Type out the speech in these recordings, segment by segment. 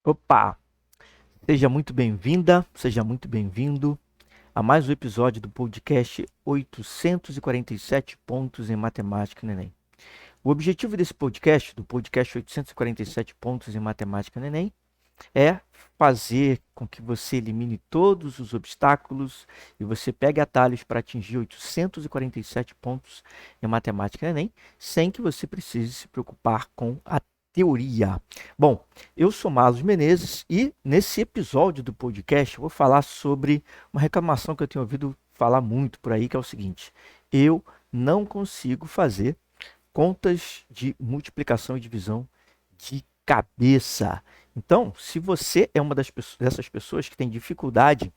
Opa! Seja muito bem-vinda, seja muito bem-vindo a mais um episódio do podcast 847 pontos em matemática no Enem. O objetivo desse podcast, do podcast 847 pontos em matemática no Enem, é fazer com que você elimine todos os obstáculos e você pegue atalhos para atingir 847 pontos em matemática no Enem, sem que você precise se preocupar com a teoria. Bom, eu sou Marlos Menezes e nesse episódio do podcast eu vou falar sobre uma reclamação que eu tenho ouvido falar muito por aí, que é o seguinte: eu não consigo fazer contas de multiplicação e divisão de cabeça. Então, se você é uma dessas pessoas que tem dificuldade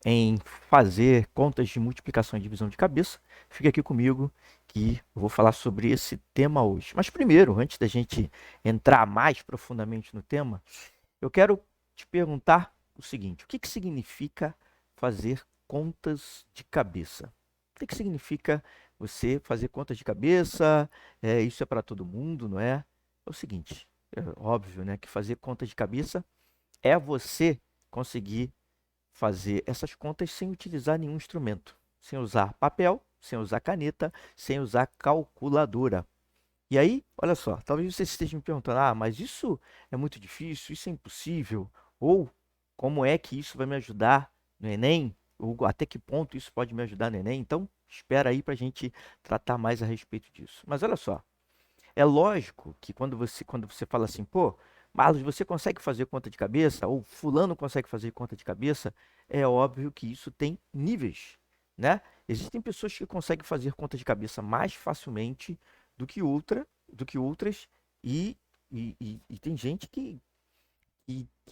em fazer contas de multiplicação e divisão de cabeça, fica aqui comigo que eu vou falar sobre esse tema hoje. Mas primeiro, antes da gente entrar mais profundamente no tema, eu quero te perguntar o seguinte: o que, que significa fazer contas de cabeça? O que, que significa você fazer contas de cabeça? Isso é para todo mundo, não é? É o seguinte, é óbvio, né, que fazer contas de cabeça é você conseguir fazer essas contas sem utilizar nenhum instrumento, sem usar papel, sem usar caneta, sem usar calculadora. E aí, olha só, talvez você esteja me perguntando: ah, mas isso é muito difícil, isso é impossível, ou como é que isso vai me ajudar no Enem? Ou até que ponto isso pode me ajudar no Enem? Então, espera aí para a gente tratar mais a respeito disso. Mas olha só, é lógico que quando você fala assim, pô, Marlos, você consegue fazer conta de cabeça? Ou fulano consegue fazer conta de cabeça? É óbvio que isso tem níveis, né? Existem pessoas que conseguem fazer conta de cabeça mais facilmente do que outras, e tem gente que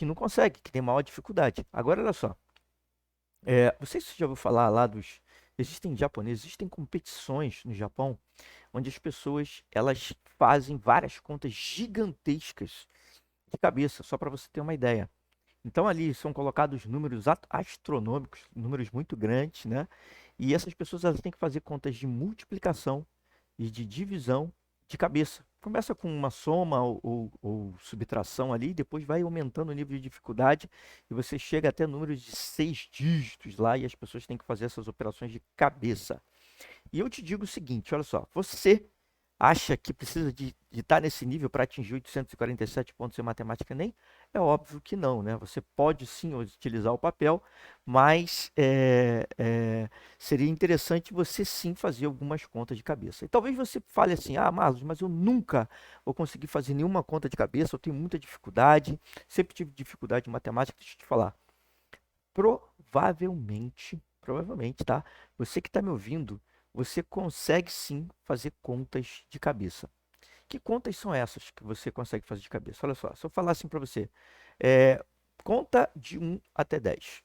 não consegue, que tem maior dificuldade. Agora, olha só, não sei se você já ouviu falar lá dos... Existem japoneses, existem competições no Japão onde as pessoas elas fazem várias contas gigantescas de cabeça, só para você ter uma ideia. Então ali são colocados números astronômicos, números muito grandes, né? E essas pessoas elas têm que fazer contas de multiplicação e de divisão de cabeça. Começa com uma soma ou subtração ali, depois vai aumentando o nível de dificuldade e você chega até números de 6 dígitos lá e as pessoas têm que fazer essas operações de cabeça. E eu te digo o seguinte, olha só, você acha que precisa de estar nesse nível para atingir 847 pontos em matemática Enem? É óbvio que não, né? Você pode sim utilizar o papel, mas seria interessante você sim fazer algumas contas de cabeça. E talvez você fale assim, ah, Marlos, mas eu nunca vou conseguir fazer nenhuma conta de cabeça, eu tenho muita dificuldade, sempre tive dificuldade em matemática. Deixa eu te falar, provavelmente, tá? Você que está me ouvindo, você consegue sim fazer contas de cabeça. Que contas são essas que você consegue fazer de cabeça? Olha só, se eu falar assim para você, é, conta de 1 até 10.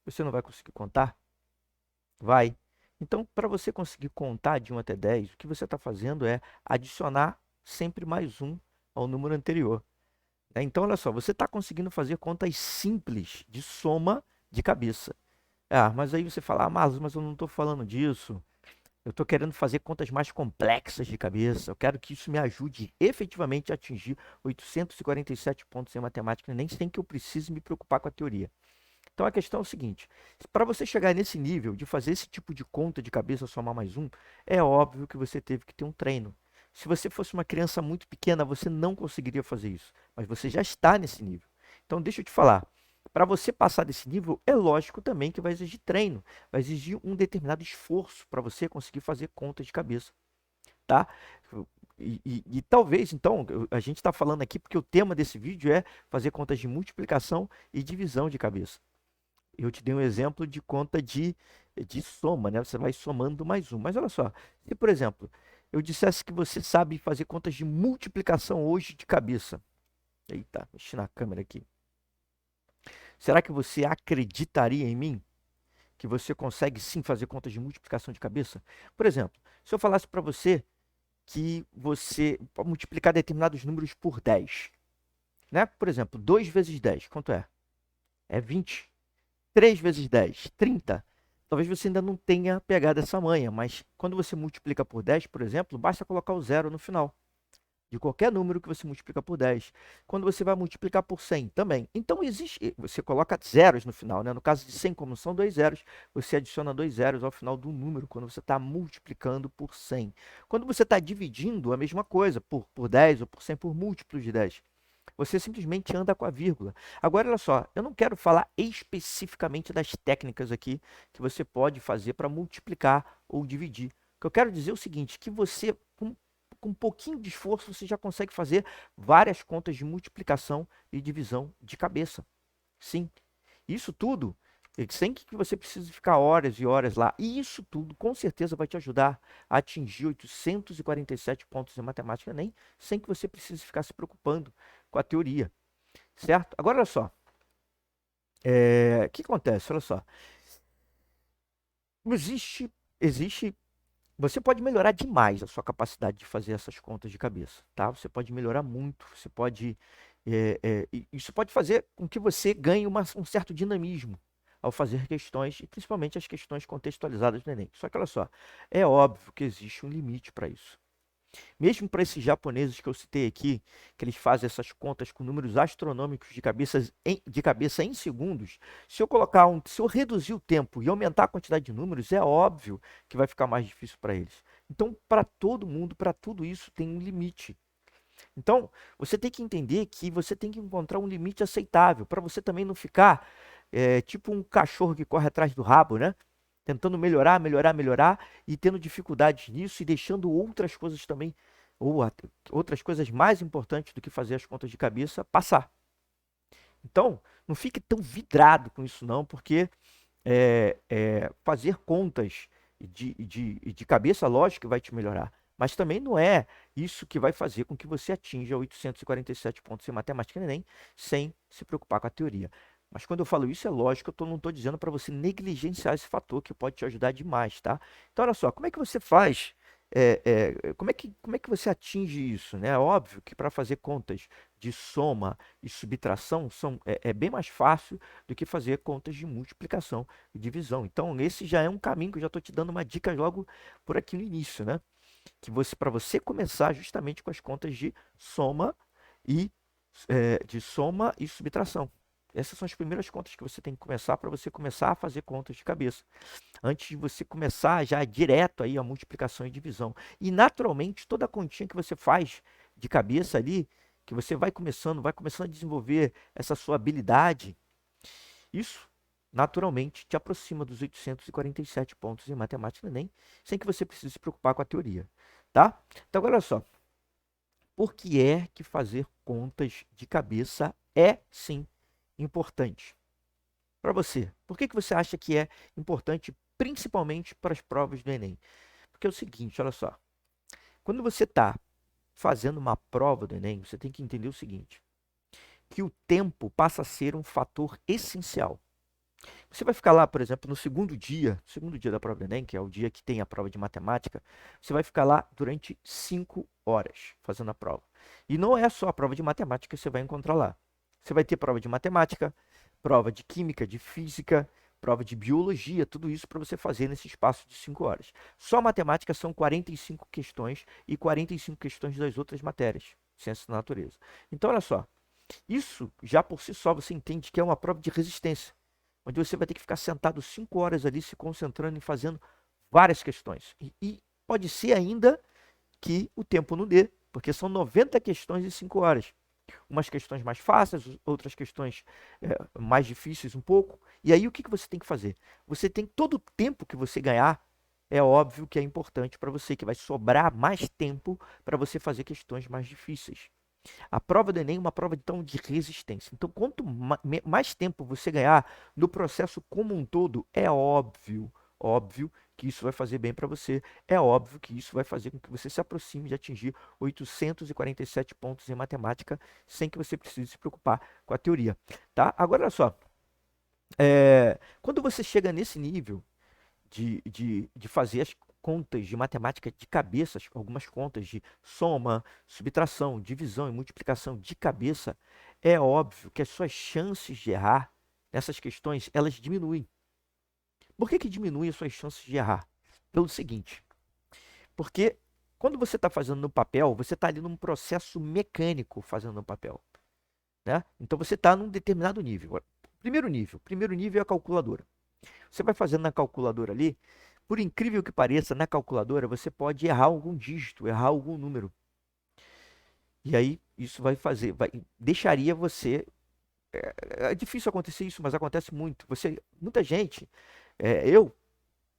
Você não vai conseguir contar? Vai. Então, para você conseguir contar de 1 até 10, o que você está fazendo é adicionar sempre mais um ao número anterior. Né? Então, olha só, você está conseguindo fazer contas simples de soma de cabeça. Ah, mas aí você fala, ah, mas eu não estou falando disso. Eu estou querendo fazer contas mais complexas de cabeça. Eu quero que isso me ajude efetivamente a atingir 847 pontos em matemática, nem sem que eu precise me preocupar com a teoria. Então a questão é o seguinte: para você chegar nesse nível de fazer esse tipo de conta de cabeça, somar mais um, é óbvio que você teve que ter um treino. Se você fosse uma criança muito pequena, você não conseguiria fazer isso, mas você já está nesse nível. Então deixa eu te falar, para você passar desse nível, é lógico também que vai exigir treino, vai exigir um determinado esforço para você conseguir fazer contas de cabeça, tá? E talvez, então, a gente está falando aqui porque o tema desse vídeo é fazer contas de multiplicação e divisão de cabeça. Eu te dei um exemplo de conta de soma, né? Você vai somando mais um. Mas olha só, se por exemplo, eu dissesse que você sabe fazer contas de multiplicação hoje de cabeça. Eita, mexi na câmera aqui. Será que você acreditaria em mim que você consegue sim fazer contas de multiplicação de cabeça? Por exemplo, se eu falasse para você que você pode multiplicar determinados números por 10, né? Por exemplo, 2 vezes 10, quanto é? É 20. 3 vezes 10, 30. Talvez você ainda não tenha pegado essa manha, mas quando você multiplica por 10, por exemplo, basta colocar o zero no final. de qualquer número que você multiplica por 10. Quando você vai multiplicar por 100 também. Então, você coloca zeros no final, né? No caso de 100, como são dois zeros, você adiciona dois zeros ao final do número, quando você está multiplicando por 100. Quando você está dividindo, a mesma coisa, por 10 ou por 100, por múltiplos de 10. Você simplesmente anda com a vírgula. Agora, olha só, eu não quero falar especificamente das técnicas aqui que você pode fazer para multiplicar ou dividir. O que eu quero dizer é o seguinte, que você, com um pouquinho de esforço, você já consegue fazer várias contas de multiplicação e divisão de cabeça. Sim, isso tudo sem que você precise ficar horas e horas lá. E isso tudo, com certeza, vai te ajudar a atingir 847 pontos em matemática Enem, sem que você precise ficar se preocupando com a teoria, certo? Agora, olha só. O que acontece? Olha só. Existe você pode melhorar demais a sua capacidade de fazer essas contas de cabeça, tá? Você pode melhorar muito, você pode, isso pode fazer com que você ganhe um certo dinamismo ao fazer questões, e principalmente as questões contextualizadas do Enem. Só que olha só, é óbvio que existe um limite para isso. Mesmo para esses japoneses que eu citei aqui, que eles fazem essas contas com números astronômicos de cabeça em segundos, se eu reduzir o tempo e aumentar a quantidade de números, é óbvio que vai ficar mais difícil para eles. Então, para todo mundo, para tudo isso, tem um limite. Então, você tem que entender que você tem que encontrar um limite aceitável, para você também não ficar tipo um cachorro que corre atrás do rabo, né? Tentando melhorar, melhorar, melhorar e tendo dificuldades nisso e deixando outras coisas também, ou outras coisas mais importantes do que fazer as contas de cabeça, passar. Então, não fique tão vidrado com isso não, porque fazer contas de cabeça, lógico que vai te melhorar, mas também não é isso que vai fazer com que você atinja 847 pontos em matemática Enem sem se preocupar com a teoria. Mas quando eu falo isso, é lógico, não estou dizendo para você negligenciar esse fator que pode te ajudar demais, tá? Então, olha só, como é que você faz? Como é que você atinge isso, né? É óbvio que para fazer contas de soma e subtração é bem mais fácil do que fazer contas de multiplicação e divisão. Então, esse já é um caminho que eu já estou te dando uma dica logo por aqui no início, né? Que para você começar justamente com as contas e de soma e subtração. Essas são as primeiras contas que você tem que começar para você começar a fazer contas de cabeça. Antes de você começar já direto aí a multiplicação e divisão. E naturalmente toda a continha que você faz de cabeça ali, que você vai começando a desenvolver essa sua habilidade, isso naturalmente te aproxima dos 847 pontos em matemática Enem, sem que você precise se preocupar com a teoria, tá? Então, olha só, por que é que fazer contas de cabeça é, sim, importante para você? Por que você acha que é importante, principalmente para as provas do Enem? Porque é o seguinte, olha só, quando você está fazendo uma prova do Enem, você tem que entender o seguinte, que o tempo passa a ser um fator essencial. Você vai ficar lá, por exemplo, no segundo dia da prova do Enem, que é o dia que tem a prova de matemática, você vai ficar lá durante 5 horas fazendo a prova. E não é só a prova de matemática que você vai encontrar lá. Você vai ter prova de matemática, prova de química, de física, prova de biologia, tudo isso para você fazer nesse espaço de 5 horas. Só matemática são 45 questões e 45 questões das outras matérias, ciências da natureza. Então, olha só, isso já por si só você entende que é uma prova de resistência, onde você vai ter que ficar sentado 5 horas ali se concentrando e fazendo várias questões. E pode ser ainda que o tempo não dê, porque são 90 questões em 5 horas. Umas questões mais fáceis, outras questões mais difíceis um pouco. E aí o que você tem que fazer? Você tem todo o tempo que você ganhar, é óbvio que é importante para você, que vai sobrar mais tempo para você fazer questões mais difíceis. A prova do Enem é uma prova então de resistência. Então, quanto mais tempo você ganhar no processo como um todo, é óbvio que isso vai fazer bem para você. É óbvio que isso vai fazer com que você se aproxime de atingir 847 pontos em matemática sem que você precise se preocupar com a teoria, tá? Agora, olha só. Quando você chega nesse nível de fazer as contas de matemática de cabeça, algumas contas de soma, subtração, divisão e multiplicação de cabeça, é óbvio que as suas chances de errar nessas questões, elas diminuem. Por que diminuem as suas chances de errar? Pelo seguinte, porque Quando você está fazendo no papel, você está ali num processo mecânico fazendo no papel, né? Então você está num determinado nível. Primeiro nível é a calculadora. Você vai fazendo na calculadora ali, por incrível que pareça, na calculadora você pode errar algum dígito, errar algum número. E aí isso deixaria você. É difícil acontecer isso, mas acontece muito. Muita gente, eu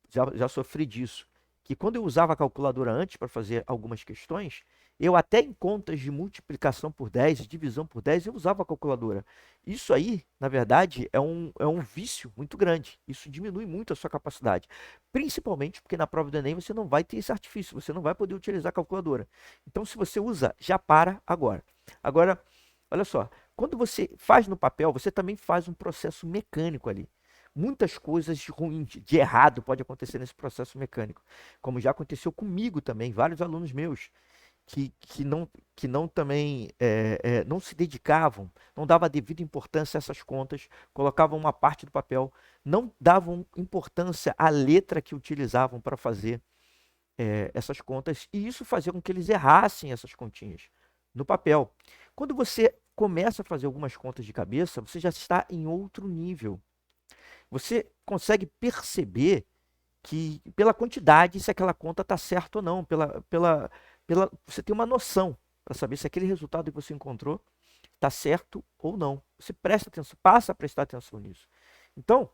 já sofri disso, que quando eu usava a calculadora antes para fazer algumas questões, eu até em contas de multiplicação por 10, divisão por 10, eu usava a calculadora. Isso aí, na verdade, é um vício muito grande. Isso diminui muito a sua capacidade. Principalmente porque na prova do Enem você não vai ter esse artifício, você não vai poder utilizar a calculadora. Então, se você usa, já para agora. Agora, olha só, quando você faz no papel, você também faz um processo mecânico ali. Muitas coisas ruins, de errado, pode acontecer nesse processo mecânico. Como já aconteceu comigo também, vários alunos meus que não também não se dedicavam, não davam a devida importância a essas contas, colocavam uma parte do papel, não davam importância à letra que utilizavam para fazer essas contas, e isso fazia com que eles errassem essas continhas no papel. Quando você começa a fazer algumas contas de cabeça, você já está em outro nível. Você consegue perceber que pela quantidade se aquela conta está certa ou não, você tem uma noção para saber se aquele resultado que você encontrou está certo ou não. Você presta atenção, passa a prestar atenção nisso. Então,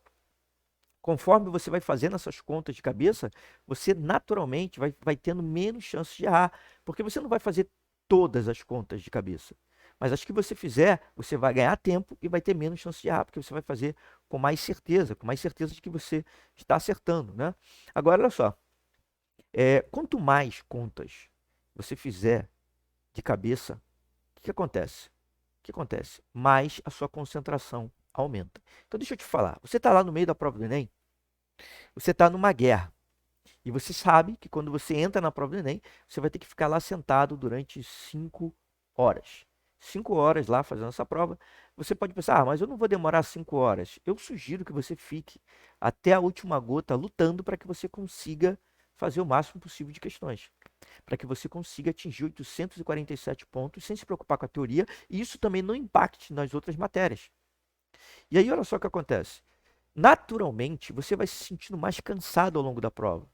conforme você vai fazendo essas contas de cabeça, você naturalmente vai tendo menos chances de errar, porque você não vai fazer todas as contas de cabeça. Mas as que você fizer, você vai ganhar tempo e vai ter menos chance de errar, porque você vai fazer com mais certeza de que você está acertando, né? Agora, olha só, quanto mais contas você fizer de cabeça, o que acontece? O que acontece? Mais a sua concentração aumenta. Então, deixa eu te falar, você está lá no meio da prova do Enem, você está numa guerra, e você sabe que quando você entra na prova do Enem, você vai ter que ficar lá sentado durante 5 horas. 5 horas lá fazendo essa prova. Você pode pensar, mas eu não vou demorar 5 horas. Eu sugiro que você fique até a última gota lutando para que você consiga fazer o máximo possível de questões. Para que você consiga atingir 847 pontos sem se preocupar com a teoria. E isso também não impacte nas outras matérias. E aí, olha só o que acontece. Naturalmente, você vai se sentindo mais cansado ao longo da prova.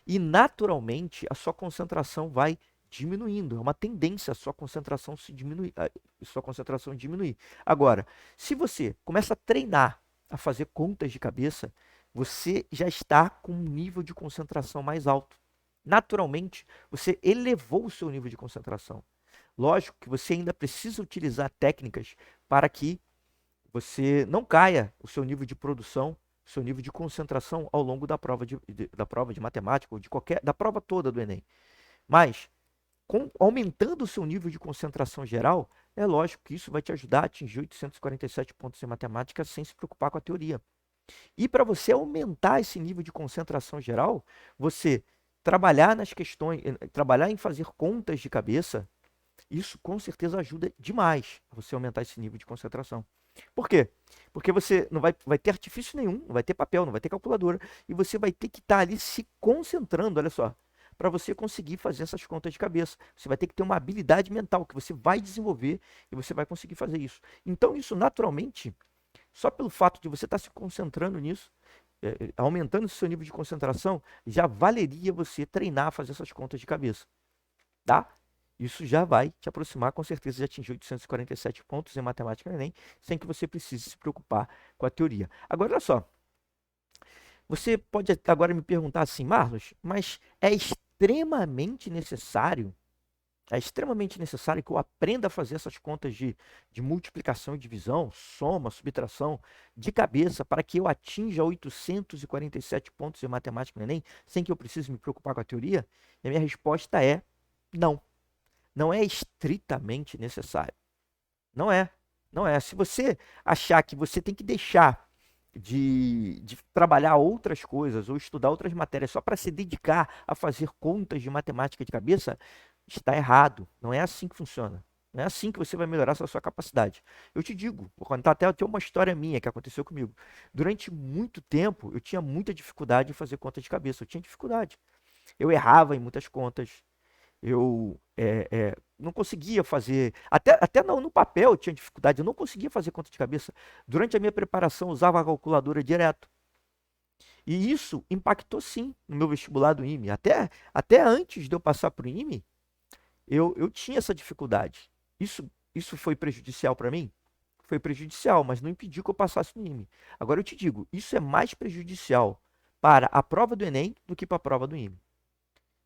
E naturalmente a sua concentração vai diminuindo. É uma tendência a sua concentração se diminuir, sua concentração diminuir. Agora, se você começa a treinar a fazer contas de cabeça, você já está com um nível de concentração mais alto. Naturalmente, você elevou o seu nível de concentração. Lógico que você ainda precisa utilizar técnicas para que você não caia o seu nível de produção, o seu nível de concentração ao longo da prova de matemática ou da prova toda do Enem. Mas, aumentando o seu nível de concentração geral, é lógico que isso vai te ajudar a atingir 847 pontos em matemática sem se preocupar com a teoria. E para você aumentar esse nível de concentração geral, você trabalhar nas questões, trabalhar em fazer contas de cabeça, isso com certeza ajuda demais a você aumentar esse nível de concentração. Por quê? Porque você não vai ter artifício nenhum, não vai ter papel, não vai ter calculadora, e você vai ter que estar ali se concentrando, olha só, para você conseguir fazer essas contas de cabeça. Você vai ter que ter uma habilidade mental que você vai desenvolver e você vai conseguir fazer isso. Então, isso naturalmente, só pelo fato de você estar se concentrando nisso, aumentando o seu nível de concentração, já valeria você treinar a fazer essas contas de cabeça, tá? Isso já vai te aproximar, com certeza, de atingir 847 pontos em matemática no Enem, sem que você precise se preocupar com a teoria. Agora, olha só, você pode agora me perguntar assim, Marlos, mas é extremamente necessário que eu aprenda a fazer essas contas de multiplicação e divisão, soma, subtração, de cabeça, para que eu atinja 847 pontos em matemática no Enem, sem que eu precise me preocupar com a teoria? E a minha resposta é não. Não é estritamente necessário. Não é. Não é. Se você achar que você tem que deixar de trabalhar outras coisas ou estudar outras matérias só para se dedicar a fazer contas de matemática de cabeça, está errado. Não é assim que funciona. Não é assim que você vai melhorar a sua capacidade. Eu te digo, vou contar até uma história minha que aconteceu comigo. Durante muito tempo, eu tinha muita dificuldade em fazer conta de cabeça. Eu tinha dificuldade. Eu errava em muitas contas. Eu não conseguia fazer, até no papel eu tinha dificuldade, eu não conseguia fazer conta de cabeça. Durante a minha preparação, eu usava a calculadora direto. E isso impactou sim no meu vestibular do IME. Até antes de eu passar para o IME, eu tinha essa dificuldade. Isso foi prejudicial para mim? Foi prejudicial, mas não impediu que eu passasse no IME. Agora eu te digo, isso é mais prejudicial para a prova do Enem do que para a prova do IME.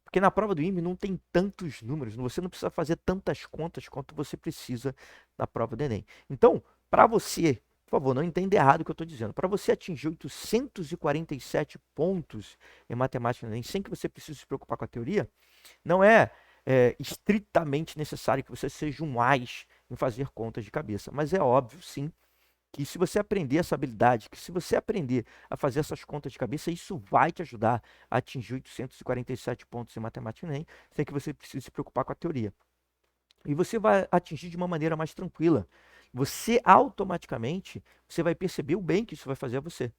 Porque na prova do IME não tem tantos números, você não precisa fazer tantas contas quanto você precisa na prova do Enem. Então, para você, por favor, não entenda errado o que eu estou dizendo, para você atingir 847 pontos em matemática no Enem, sem que você precise se preocupar com a teoria, não é estritamente necessário que você seja um ás em fazer contas de cabeça. Mas é óbvio, sim, que se você aprender essa habilidade, que se você aprender a fazer essas contas de cabeça, isso vai te ajudar a atingir 847 pontos em matemática nem sem que você precise se preocupar com a teoria. E você vai atingir de uma maneira mais tranquila. Você automaticamente, você vai perceber o bem que isso vai fazer a você,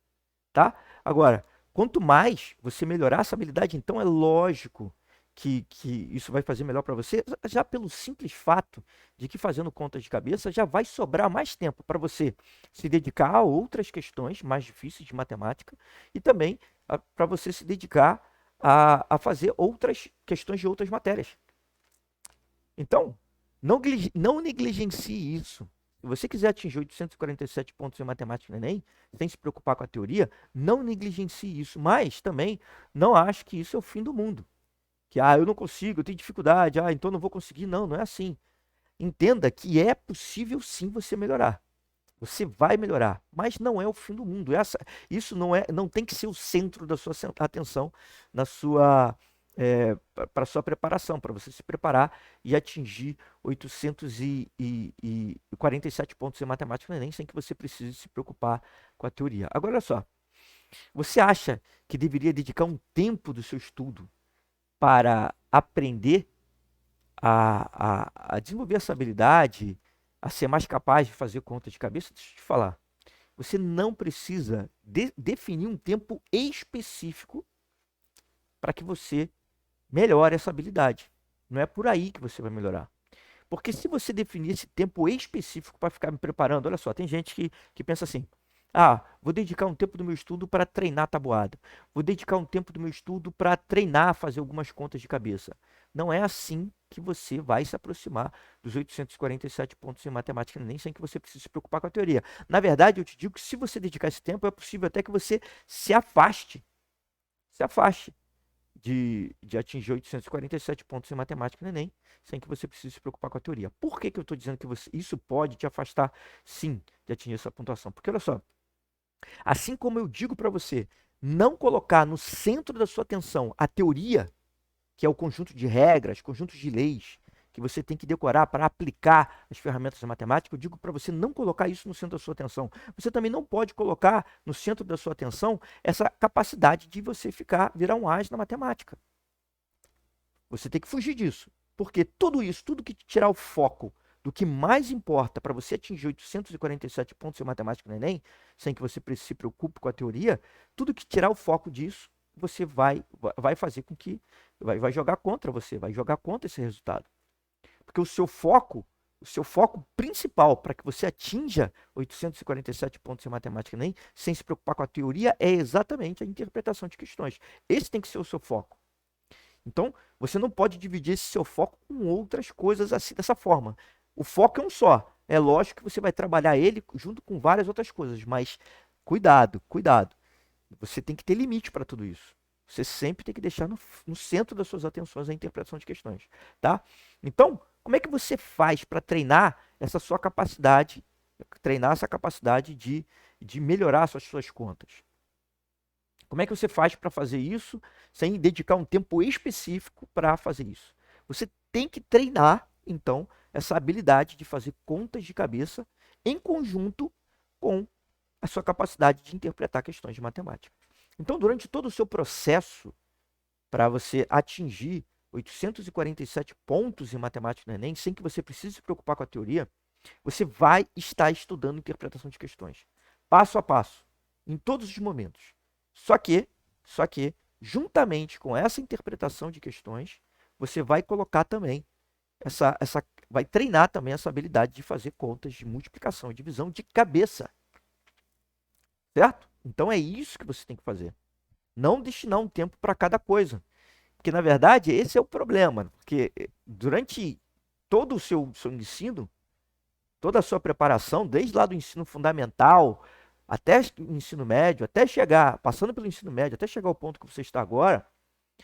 tá? Agora, quanto mais você melhorar essa habilidade, então é lógico que isso vai fazer melhor para você, já pelo simples fato de que fazendo contas de cabeça já vai sobrar mais tempo para você se dedicar a outras questões mais difíceis de matemática e também para você se dedicar a fazer outras questões de outras matérias. Então, não negligencie isso. Se você quiser atingir 847 pontos em matemática no Enem, sem se preocupar com a teoria, não negligencie isso. Mas também não ache que isso é o fim do mundo. Que, eu não consigo, eu tenho dificuldade, então não vou conseguir. Não, não é assim. Entenda que é possível sim você melhorar. Você vai melhorar, mas não é o fim do mundo. Isso não tem que ser o centro da sua atenção na sua para a sua preparação, para você se preparar e atingir 847 pontos em matemática no Enem, sem que você precise se preocupar com a teoria. Agora, olha só, você acha que deveria dedicar um tempo do seu estudo para aprender a desenvolver essa habilidade, a ser mais capaz de fazer conta de cabeça? Deixa eu te falar. Você não precisa definir um tempo específico para que você melhore essa habilidade. Não é por aí que você vai melhorar. Porque se você definir esse tempo específico para ficar me preparando, olha só, tem gente que pensa assim: vou dedicar um tempo do meu estudo para treinar tabuada. Vou dedicar um tempo do meu estudo para treinar, fazer algumas contas de cabeça. Não é assim que você vai se aproximar dos 847 pontos em matemática, nem sem que você precise se preocupar com a teoria. Na verdade, eu te digo que se você dedicar esse tempo, é possível até que você se afaste de atingir 847 pontos em matemática no Enem, sem que você precise se preocupar com a teoria. Por que eu estou dizendo que isso pode te afastar, sim, de atingir essa pontuação? Porque, olha só, assim como eu digo para você, não colocar no centro da sua atenção a teoria, que é o conjunto de regras, conjunto de leis, que você tem que decorar para aplicar as ferramentas da matemática, eu digo para você não colocar isso no centro da sua atenção. Você também não pode colocar no centro da sua atenção essa capacidade de você virar um ás na matemática. Você tem que fugir disso. Porque tudo isso, tudo que te tirar o foco do que mais importa para você atingir 847 pontos em matemática no Enem, sem que você se preocupe com a teoria, tudo que tirar o foco disso, você vai fazer com que vai jogar contra você, vai jogar contra esse resultado. Porque o seu foco principal para que você atinja 847 pontos em matemática no Enem, sem se preocupar com a teoria, é exatamente a interpretação de questões. Esse tem que ser o seu foco. Então, você não pode dividir esse seu foco com outras coisas assim dessa forma. O foco é um só. É lógico que você vai trabalhar ele junto com várias outras coisas, mas cuidado, cuidado. Você tem que ter limite para tudo isso. Você sempre tem que deixar no centro das suas atenções a interpretação de questões, tá? Então, como é que você faz para treinar essa sua capacidade, de melhorar as suas contas? Como é que você faz para fazer isso sem dedicar um tempo específico para fazer isso? Você tem que treinar, então, essa habilidade de fazer contas de cabeça em conjunto com a sua capacidade de interpretar questões de matemática. Então, durante todo o seu processo para você atingir 847 pontos em matemática no Enem, sem que você precise se preocupar com a teoria, você vai estar estudando interpretação de questões, passo a passo, em todos os momentos. Só que, juntamente com essa interpretação de questões, você vai colocar também vai treinar também essa habilidade de fazer contas de multiplicação e divisão de cabeça, certo? Então é isso que você tem que fazer. Não destinar um tempo para cada coisa. Porque, na verdade, esse é o problema. Porque durante todo o seu ensino, toda a sua preparação, desde lá do ensino fundamental até o ensino médio, até chegar, passando pelo ensino médio, até chegar ao ponto que você está agora, o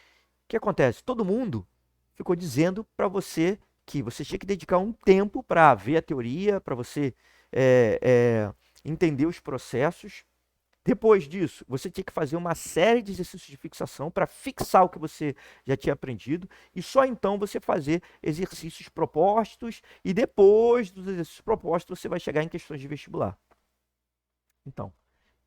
que acontece? Todo mundo ficou dizendo para você que você tinha que dedicar um tempo para ver a teoria, para você é, é, entender os processos. Depois disso, você tinha que fazer uma série de exercícios de fixação para fixar o que você já tinha aprendido e só então você fazer exercícios propostos e depois dos exercícios propostos você vai chegar em questões de vestibular. Então,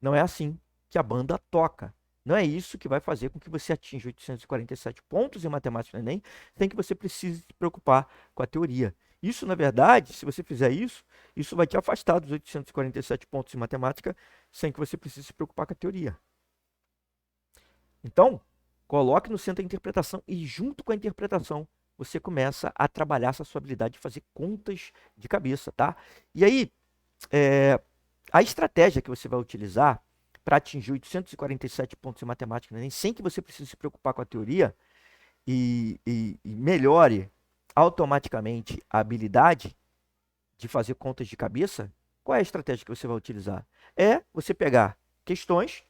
não é assim que a banda toca. Não é isso que vai fazer com que você atinja 847 pontos em matemática no Enem, sem que você precise se preocupar com a teoria. Isso, na verdade, se você fizer isso, isso vai te afastar dos 847 pontos em matemática, sem que você precise se preocupar com a teoria. Então, coloque no centro a interpretação e, junto com a interpretação, você começa a trabalhar essa sua habilidade de fazer contas de cabeça, tá? E aí, a estratégia que você vai utilizar para atingir 847 pontos em matemática no Enem, sem que você precise se preocupar com a teoria e melhore automaticamente a habilidade de fazer contas de cabeça, qual é a estratégia que você vai utilizar? É você pegar questões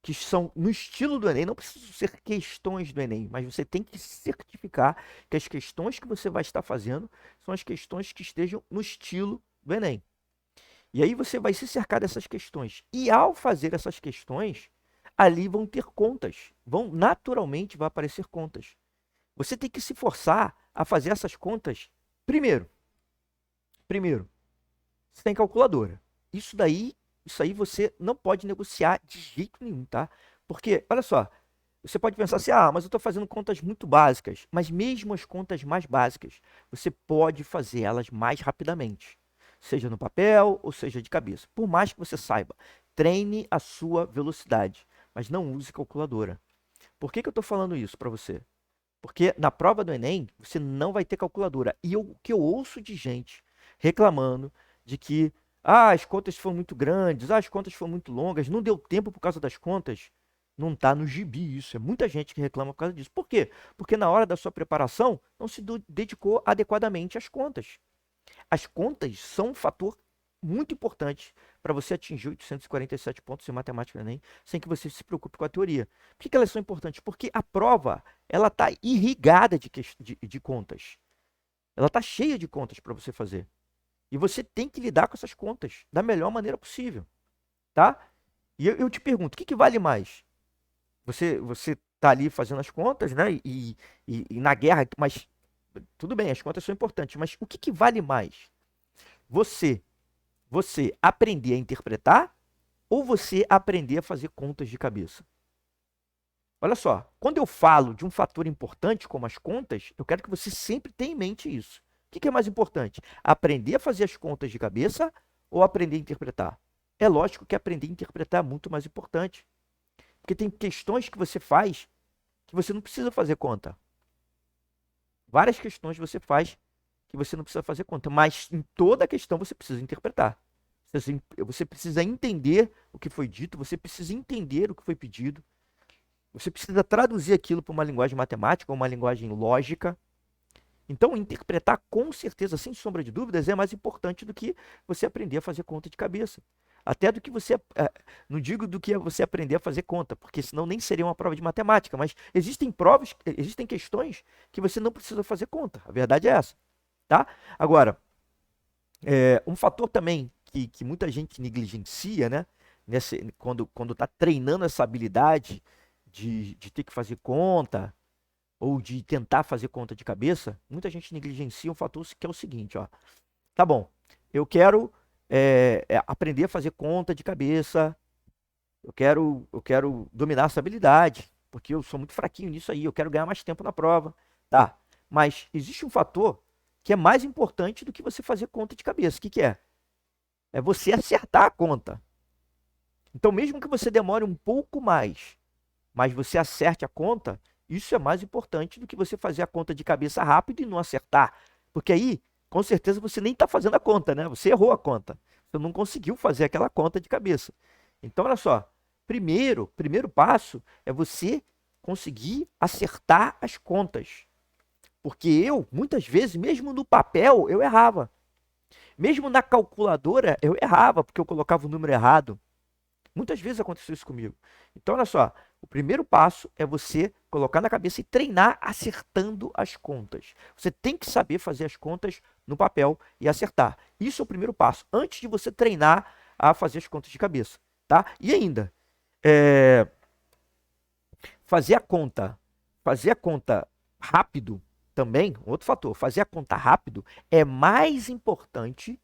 que são no estilo do Enem, não precisam ser questões do Enem, mas você tem que certificar que as questões que você vai estar fazendo são as questões que estejam no estilo do Enem. E aí você vai se cercar dessas questões. E ao fazer essas questões, ali vão ter contas. Naturalmente vai aparecer contas. Você tem que se forçar a fazer essas contas primeiro. Primeiro, você tem calculadora. Isso aí você não pode negociar de jeito nenhum, tá? Porque, olha só, você pode pensar assim, mas eu estou fazendo contas muito básicas. Mas mesmo as contas mais básicas, você pode fazer elas mais rapidamente. Seja no papel ou seja de cabeça. Por mais que você saiba, treine a sua velocidade, mas não use calculadora. Por que eu estou falando isso para você? Porque na prova do Enem, você não vai ter calculadora. E o que eu ouço de gente reclamando de que as contas foram muito grandes, as contas foram muito longas, não deu tempo por causa das contas, não está no gibi isso. É muita gente que reclama por causa disso. Por quê? Porque na hora da sua preparação, não se dedicou adequadamente às contas. As contas são um fator muito importante para você atingir 847 pontos em matemática no Enem, sem que você se preocupe com a teoria. Por que elas são importantes? Porque a prova ela está irrigada de contas. Ela está cheia de contas para você fazer. E você tem que lidar com essas contas da melhor maneira possível. Tá? E eu te pergunto, o que vale mais? Você está ali fazendo as contas, né? E na guerra, mas tudo bem, as contas são importantes, mas o que vale mais? Você aprender a interpretar ou você aprender a fazer contas de cabeça? Olha só, quando eu falo de um fator importante como as contas, eu quero que você sempre tenha em mente isso. O que é mais importante? Aprender a fazer as contas de cabeça ou aprender a interpretar? É lógico que aprender a interpretar é muito mais importante. Porque tem questões que você faz que você não precisa fazer conta. Várias questões você faz que você não precisa fazer conta, mas em toda questão você precisa interpretar. Você precisa entender o que foi dito, você precisa entender o que foi pedido, você precisa traduzir aquilo para uma linguagem matemática, uma linguagem lógica. Então, interpretar com certeza, sem sombra de dúvidas, é mais importante do que você aprender a fazer conta de cabeça. Até do que você, não digo do que você aprender a fazer conta, porque senão nem seria uma prova de matemática, mas existem provas, existem questões que você não precisa fazer conta. A verdade é essa, tá? Agora, um fator também que muita gente negligencia, né? Quando está treinando essa habilidade de ter que fazer conta ou de tentar fazer conta de cabeça, muita gente negligencia um fator que é o seguinte, ó. Tá bom, eu quero aprender a fazer conta de cabeça, eu quero dominar essa habilidade, porque eu sou muito fraquinho nisso aí, eu quero ganhar mais tempo na prova. Tá, mas existe um fator que é mais importante do que você fazer conta de cabeça. O que é? É você acertar a conta. Então, mesmo que você demore um pouco mais, mas você acerte a conta, Isso é mais importante do que você fazer a conta de cabeça rápido e não acertar. Porque aí, com certeza, você nem está fazendo a conta, né? Você errou a conta. Você não conseguiu fazer aquela conta de cabeça. Então, olha só. Primeiro passo é você conseguir acertar as contas. Porque eu, muitas vezes, mesmo no papel, eu errava. Mesmo na calculadora, eu errava, porque eu colocava o número errado. Muitas vezes aconteceu isso comigo. Então, olha só, o primeiro passo é você colocar na cabeça e treinar acertando as contas. Você tem que saber fazer as contas no papel e acertar. Isso é o primeiro passo, antes de você treinar a fazer as contas de cabeça, tá? E ainda, é, fazer a conta rápido também, outro fator, fazer a conta rápido é mais importante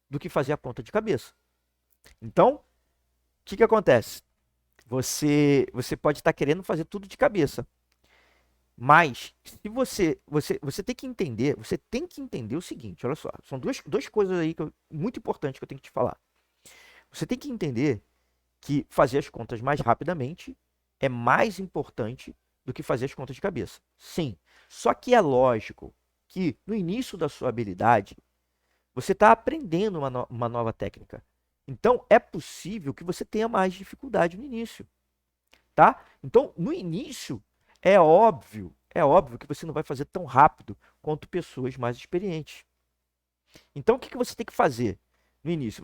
do que fazer a conta de cabeça. Então, o que acontece? Você pode estar querendo fazer tudo de cabeça, mas se você tem que entender o seguinte, olha só, são duas coisas aí muito importantes que eu tenho que te falar. Você tem que entender que fazer as contas mais rapidamente é mais importante do que fazer as contas de cabeça. Sim, só que é lógico que no início da sua habilidade, você está aprendendo uma nova técnica. Então, é possível que você tenha mais dificuldade no início, tá? Então, no início, é óbvio que você não vai fazer tão rápido quanto pessoas mais experientes. Então, o que você tem que fazer no início?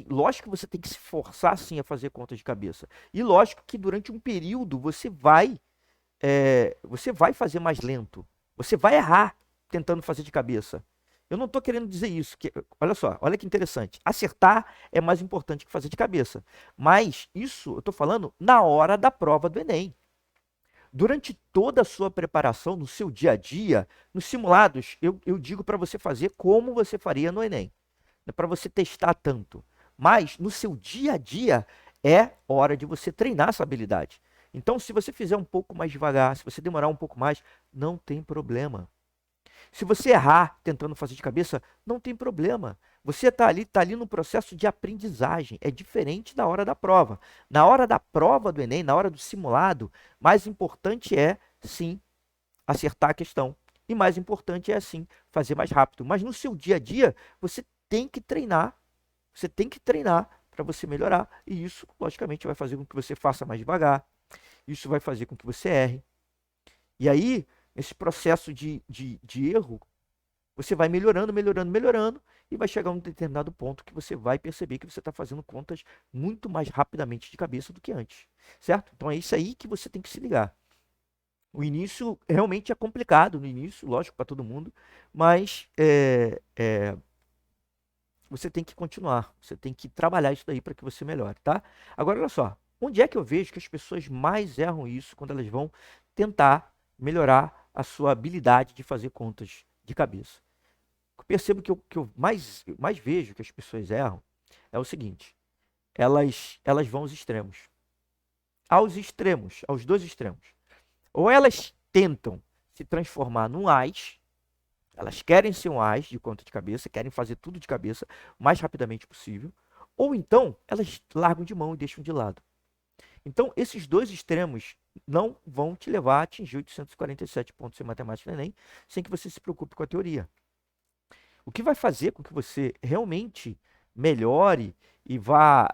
Lógico que você tem que se forçar sim a fazer contas de cabeça. E lógico que durante um período você vai fazer mais lento. Você vai errar tentando fazer de cabeça. Eu não estou querendo dizer isso. Olha só, olha que interessante. Acertar é mais importante que fazer de cabeça. Mas isso eu estou falando na hora da prova do Enem. Durante toda a sua preparação, no seu dia a dia, nos simulados, eu digo para você fazer como você faria no Enem. Não é para você testar tanto. Mas no seu dia a dia é hora de você treinar essa habilidade. Então, se você fizer um pouco mais devagar, se você demorar um pouco mais, não tem problema. Se você errar tentando fazer de cabeça, não tem problema. Você tá ali no processo de aprendizagem. É diferente da hora da prova. Na hora da prova do Enem, na hora do simulado, mais importante é, sim, acertar a questão. E mais importante é, sim, fazer mais rápido. Mas no seu dia a dia, você tem que treinar. Você tem que treinar para você melhorar. E isso, logicamente, vai fazer com que você faça mais devagar. Isso vai fazer com que você erre. E aí, esse processo de erro, você vai melhorando, melhorando, melhorando, e vai chegar a um determinado ponto que você vai perceber que você está fazendo contas muito mais rapidamente de cabeça do que antes, certo? Então é isso aí que você tem que se ligar. O início realmente é complicado, no início, lógico, para todo mundo, mas você tem que continuar, você tem que trabalhar isso daí para que você melhore, tá? Agora, olha só, onde é que eu vejo que as pessoas mais erram isso quando elas vão tentar melhorar a sua habilidade de fazer contas de cabeça? Eu percebo que eu mais vejo que as pessoas erram é o seguinte: elas vão aos extremos. Aos extremos, aos dois extremos. Ou elas tentam se transformar num AIS, elas querem ser um AIS de conta de cabeça, querem fazer tudo de cabeça o mais rapidamente possível, ou então elas largam de mão e deixam de lado. Então, esses dois extremos não vão te levar a atingir 847 pontos em matemática no Enem sem que você se preocupe com a teoria. O que vai fazer com que você realmente melhore e vá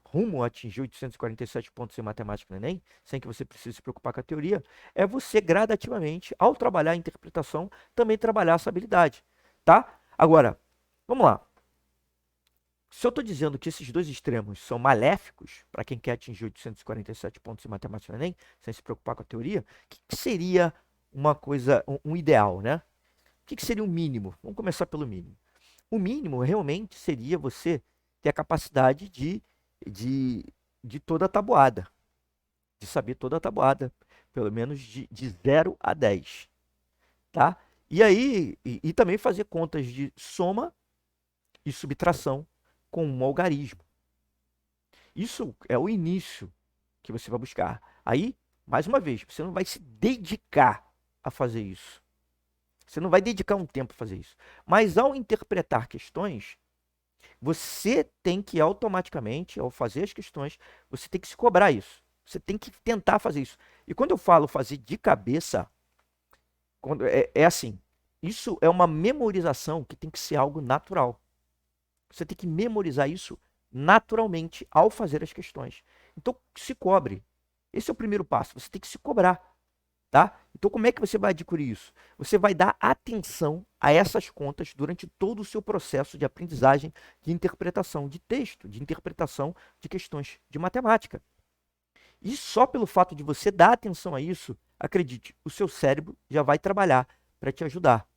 rumo a atingir 847 pontos em matemática no Enem, sem que você precise se preocupar com a teoria, é você gradativamente, ao trabalhar a interpretação, também trabalhar essa habilidade, tá? Agora, vamos lá. Se eu estou dizendo que esses dois extremos são maléficos para quem quer atingir 847 pontos em matemática no Enem, sem se preocupar com a teoria, o que seria uma coisa, um ideal, né? O que seria o mínimo? Vamos começar pelo mínimo. O mínimo realmente seria você ter a capacidade de toda a tabuada, de saber toda a tabuada, pelo menos de 0 a 10, tá? E aí, e também fazer contas de soma e subtração com um algarismo. Isso é o início que você vai buscar. Aí, mais uma vez, você não vai se dedicar a fazer isso. Você não vai dedicar um tempo a fazer isso. Mas ao interpretar questões, você tem que automaticamente, ao fazer as questões, você tem que se cobrar isso. Você tem que tentar fazer isso. E quando eu falo fazer de cabeça, é assim, isso é uma memorização que tem que ser algo natural. Você tem que memorizar isso naturalmente ao fazer as questões. Então, se cobre. Esse é o primeiro passo. Você tem que se cobrar. Tá? Então, como é que você vai adquirir isso? Você vai dar atenção a essas contas durante todo o seu processo de aprendizagem, de interpretação de texto, de interpretação de questões de matemática. E só pelo fato de você dar atenção a isso, acredite, o seu cérebro já vai trabalhar para te ajudar.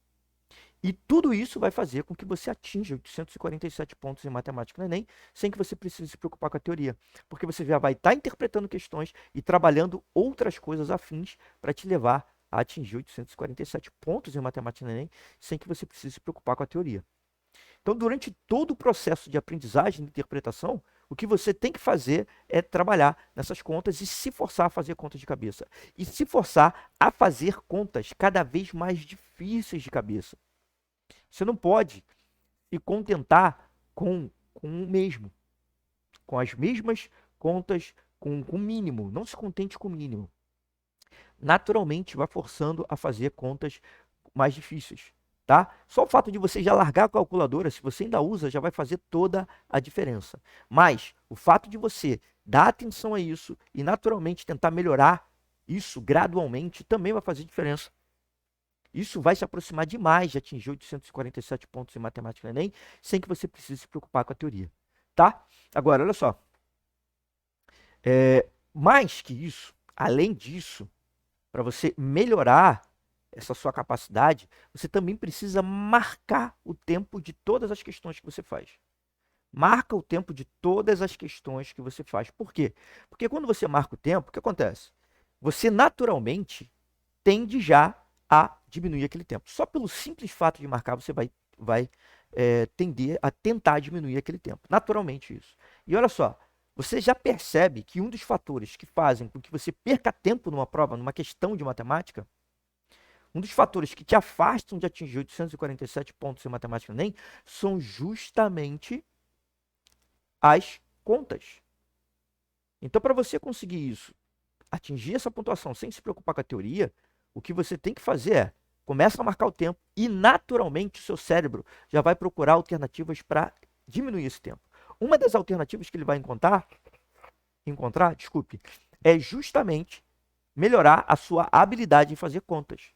E tudo isso vai fazer com que você atinja 847 pontos em matemática no Enem, sem que você precise se preocupar com a teoria. Porque você já vai estar interpretando questões e trabalhando outras coisas afins para te levar a atingir 847 pontos em matemática no Enem, sem que você precise se preocupar com a teoria. Então, durante todo o processo de aprendizagem e interpretação, o que você tem que fazer é trabalhar nessas contas e se forçar a fazer contas de cabeça. E se forçar a fazer contas cada vez mais difíceis de cabeça. Você não pode se contentar com o mesmo, com as mesmas contas, com o mínimo. Não se contente com o mínimo. Naturalmente, vai forçando a fazer contas mais difíceis. Tá? Só o fato de você já largar a calculadora, se você ainda usa, já vai fazer toda a diferença. Mas o fato de você dar atenção a isso e naturalmente tentar melhorar isso gradualmente também vai fazer diferença. Isso vai se aproximar demais de atingir 847 pontos em matemática no Enem, sem que você precise se preocupar com a teoria. Tá? Agora, olha só. Mais que isso, além disso, para você melhorar essa sua capacidade, você também precisa marcar o tempo de todas as questões que você faz. Marca o tempo de todas as questões que você faz. Por quê? Porque quando você marca o tempo, o que acontece? Você naturalmente tende já a diminuir aquele tempo. Só pelo simples fato de marcar, você vai tender a tentar diminuir aquele tempo. Naturalmente isso. E olha só, você já percebe que um dos fatores que fazem com que você perca tempo numa prova, numa questão de matemática, um dos fatores que te afastam de atingir 847 pontos em matemática no Enem, são justamente as contas. Então, para você conseguir isso, atingir essa pontuação sem se preocupar com a teoria, o que você tem que fazer é, começa a marcar o tempo e naturalmente o seu cérebro já vai procurar alternativas para diminuir esse tempo. Uma das alternativas que ele vai encontrar, é justamente melhorar a sua habilidade em fazer contas.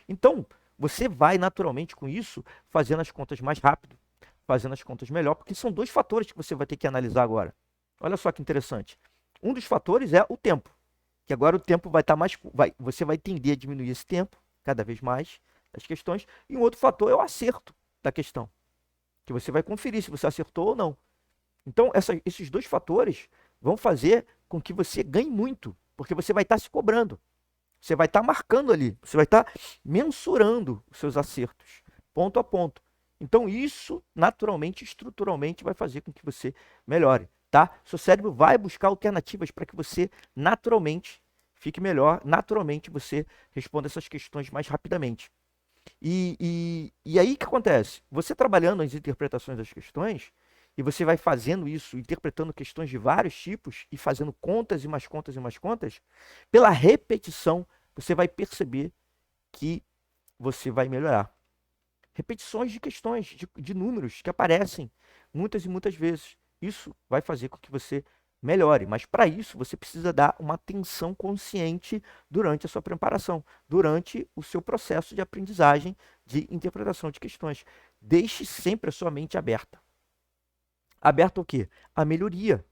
Então, você vai naturalmente com isso fazendo as contas mais rápido, fazendo as contas melhor, porque são dois fatores que você vai ter que analisar agora. Olha só que interessante. Um dos fatores é o tempo, que agora o tempo vai estar mais, você vai tender a diminuir esse tempo cada vez mais das questões, e um outro fator é o acerto da questão, que você vai conferir se você acertou ou não. Então, esses dois fatores vão fazer com que você ganhe muito, porque você vai estar se cobrando. Você vai estar marcando ali, você vai estar mensurando os seus acertos, ponto a ponto. Então, isso, naturalmente, estruturalmente, vai fazer com que você melhore, tá? Seu cérebro vai buscar alternativas para que você, naturalmente, fique melhor, naturalmente, você responda essas questões mais rapidamente. E aí, o que acontece? Você trabalhando as interpretações das questões, e você vai fazendo isso, interpretando questões de vários tipos e fazendo contas e mais contas e mais contas, pela repetição, você vai perceber que você vai melhorar. Repetições de questões, de números que aparecem muitas e muitas vezes. Isso vai fazer com que você melhore, mas para isso você precisa dar uma atenção consciente durante a sua preparação, durante o seu processo de aprendizagem, de interpretação de questões. Deixe sempre a sua mente aberta. Aberta ao quê? A melhoria.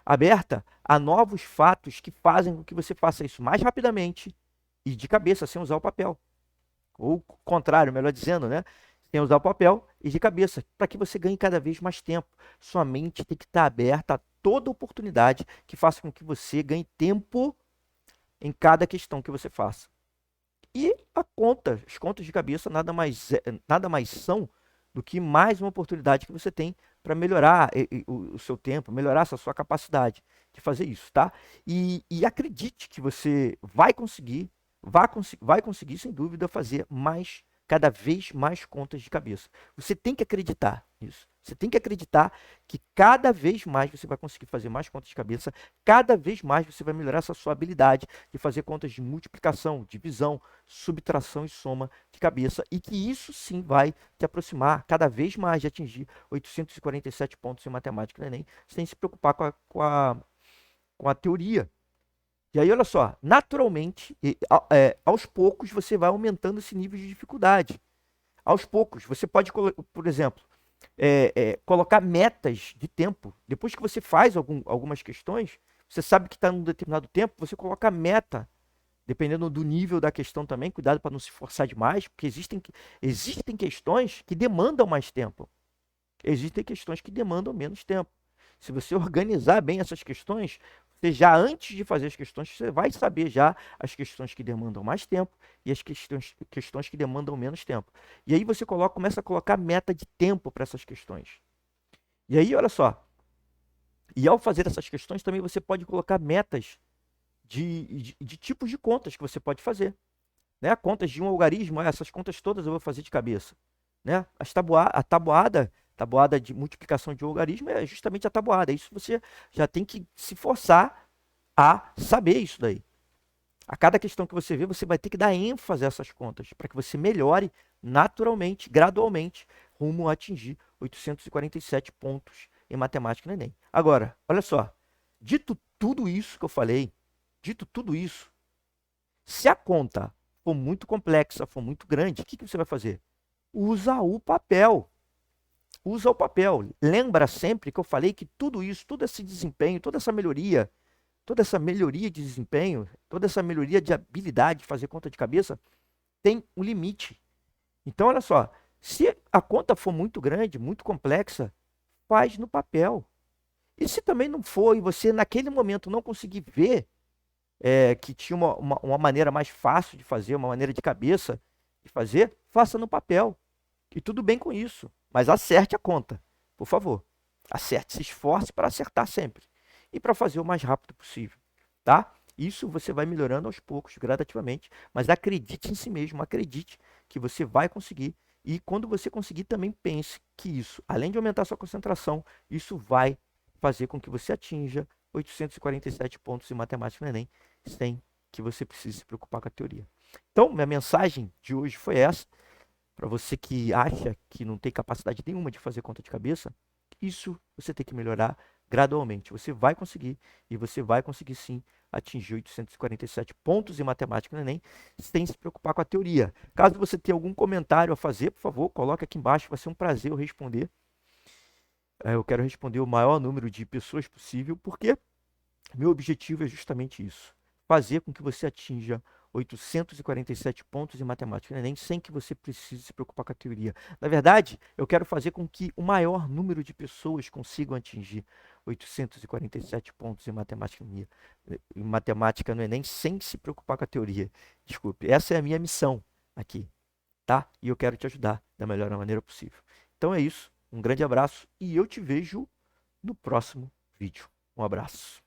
Aberta a novos fatos que fazem com que você faça isso mais rapidamente e de cabeça, sem usar o papel. Ou o contrário, melhor dizendo, né? Sem usar o papel e de cabeça, para que você ganhe cada vez mais tempo. Sua mente tem que estar aberta a toda oportunidade que faça com que você ganhe tempo em cada questão que você faça. E as contas de cabeça nada mais são do que mais uma oportunidade que você tem para melhorar o seu tempo, melhorar essa sua capacidade de fazer isso, tá? E acredite que você vai conseguir sem dúvida fazer cada vez mais contas de cabeça. Você tem que acreditar nisso. nisso. Você tem que acreditar que cada vez mais você vai conseguir fazer mais contas de cabeça, cada vez mais você vai melhorar essa sua habilidade de fazer contas de multiplicação, divisão, subtração e soma de cabeça, e que isso sim vai te aproximar cada vez mais de atingir 847 pontos em matemática no Enem, sem se preocupar com a teoria. E aí, olha só, naturalmente, aos poucos, você vai aumentando esse nível de dificuldade. Aos poucos, você pode, por exemplo, colocar metas de tempo. Depois que você faz algumas questões, você sabe que está num determinado tempo, você coloca meta, dependendo do nível da questão também. Cuidado para não se forçar demais, porque existem questões que demandam mais tempo. Existem questões que demandam menos tempo. Se você organizar bem essas questões, você já antes de fazer as questões, você vai saber já as questões que demandam mais tempo e as questões que demandam menos tempo. E aí você começa a colocar meta de tempo para essas questões. E aí, olha só, e ao fazer essas questões também você pode colocar metas de tipos de contas que você pode fazer. Né? Contas de um algarismo, essas contas todas eu vou fazer de cabeça. Né? A tabuada de multiplicação de um algarismo é justamente a tabuada. Isso você já tem que se forçar a saber isso daí. A cada questão que você vê, você vai ter que dar ênfase a essas contas, para que você melhore naturalmente, gradualmente, rumo a atingir 847 pontos em matemática no Enem. Agora, olha só, dito tudo isso que eu falei, dito tudo isso, se a conta for muito complexa, for muito grande, o que você vai fazer? Usa o papel. Usa o papel. Lembra sempre que eu falei que tudo isso, todo esse desempenho, toda essa melhoria de desempenho, toda essa melhoria de habilidade de fazer conta de cabeça, tem um limite. Então, olha só, se a conta for muito grande, muito complexa, faz no papel. E se também não for, e você naquele momento não conseguir ver que tinha uma maneira mais fácil de fazer, uma maneira de cabeça de fazer, faça no papel. E tudo bem com isso. Mas acerte a conta, por favor. Acerte, se esforce para acertar sempre. E para fazer o mais rápido possível, tá? Isso você vai melhorando aos poucos, gradativamente, mas acredite em si mesmo, acredite que você vai conseguir. E quando você conseguir, também pense que isso, além de aumentar sua concentração, isso vai fazer com que você atinja 847 pontos em matemática no Enem, sem que você precise se preocupar com a teoria. Então, minha mensagem de hoje foi essa. Para você que acha que não tem capacidade nenhuma de fazer conta de cabeça, isso você tem que melhorar gradualmente. Você vai conseguir, e você vai conseguir sim atingir 847 pontos em matemática no Enem, sem se preocupar com a teoria. Caso você tenha algum comentário a fazer, por favor, coloque aqui embaixo, vai ser um prazer eu responder. Eu quero responder o maior número de pessoas possível, porque meu objetivo é justamente isso: fazer com que você atinja 847 pontos em matemática no Enem, sem que você precise se preocupar com a teoria. Na verdade, eu quero fazer com que o maior número de pessoas consigam atingir 847 pontos em matemática no Enem, sem se preocupar com a teoria. Desculpe, essa é a minha missão aqui, tá? E eu quero te ajudar da melhor maneira possível. Então é isso, um grande abraço e eu te vejo no próximo vídeo. Um abraço.